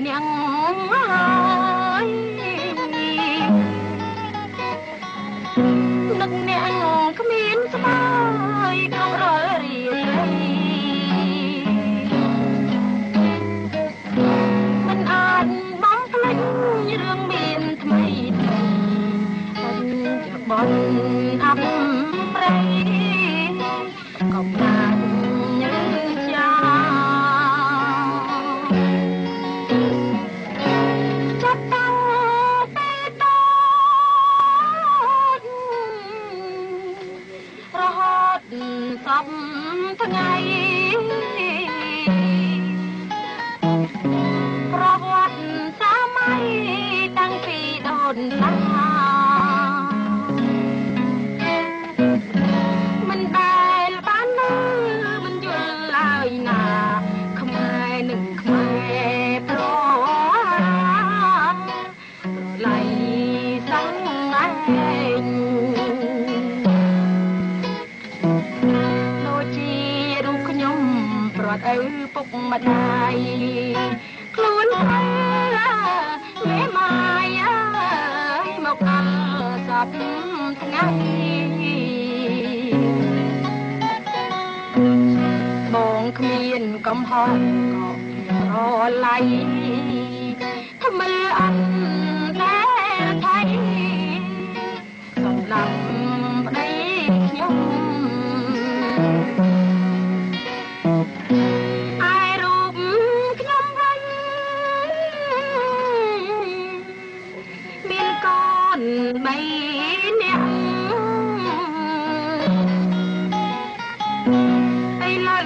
នាងហើយនឹកនាងគ្មានស្បើយក្នុងរាល់រាត្រីមិនអាចបំភ្លេចរឿងមានថ្មីអូនจะបនអាប់ប្រៃកំណាចចាចាប់តាំងពីតូចរហូតសពថ្ងៃប្រវត្តិសម័យតាំងពីដូនតាមិនដែលបាននៅមិនយល់ឡើយណាខ្មែរនឹងខ្មែរប្រឡៃសងឯងដូចជារូបខ្ញុំប្រត់ឪពុកម្ដាយខ្លួនមេម៉ាយអើយមកដល់សពថ្ងៃបងគ្មានកំហុសក៏រឡៃថ្មើរអត់តែថៃសម្រាប់ប្តីខ្ញុំឯរូបខ្ញុំវិញមានកូន3នាក់ឥឡូវ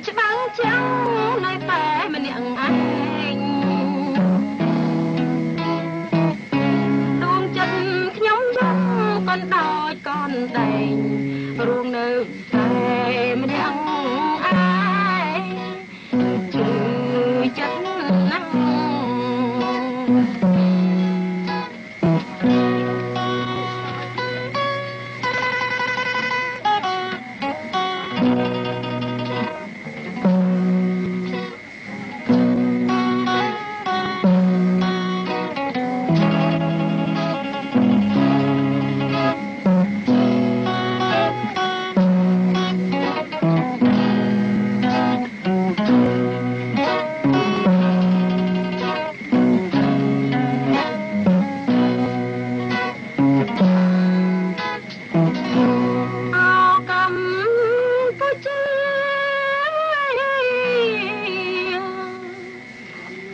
ច្បាំងចាំងនៅតែម្នាក់ឯងដួងចិត្តខ្ញុំយកកូនដូចកូនដែងរួមនៅតែម្នាក់ឯងជួយចិត្តណាស់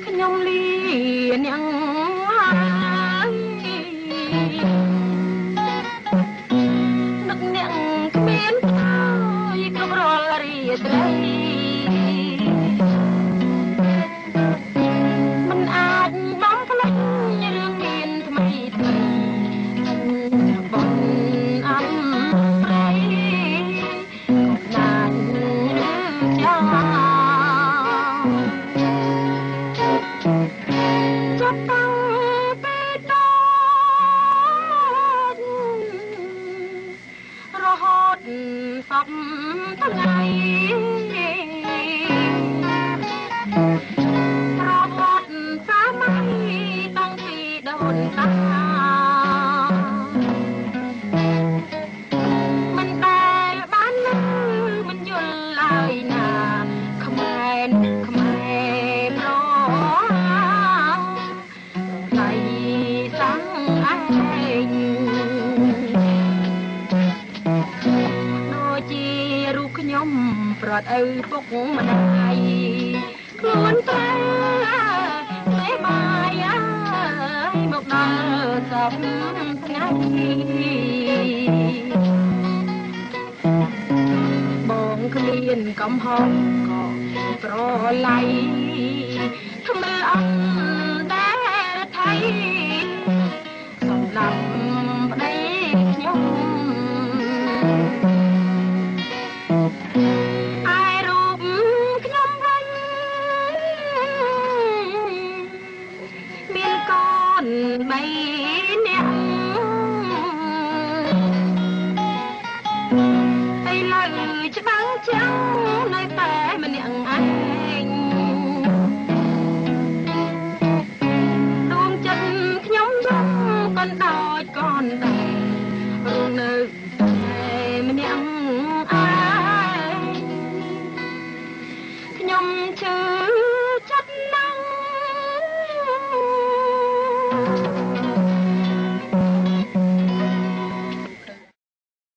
ខ្ញុំលីនាងហើយនឹកនាងគ្មានហើយគ្រប់រាល់រាត្រីមិនអាចបំភ្លេចរឿងមានថ្មីថ្មីបងអំប្រៃកំណាចចាចាប់តាំងពីតូចរហូតសពថ្ងៃប្រវត្តិសម័យតាំងពីដូនតាមិនដែលបាននៅមិនយល់ឡើយណាខ្មែរប្រឡៃសងឯងដូចជារូបខ្ញុំប្រត់ឪពុកម្ដាយខ្លួនតែមេបាយអើយមកដល់សពថ្ងៃបងគ្មានកំហុសក៏ប្រឡៃថ្មើរអត់តែថៃសម្រាប់ប្តីខ្ញុំឯរូបខ្ញុំវិញមានកូន3នាក់ឥឡូវច្បាំងចាំងនៅតែម្នាក់ឯង តែរួមនៅតែម្នាក់ឯងខ្ញុំជឿ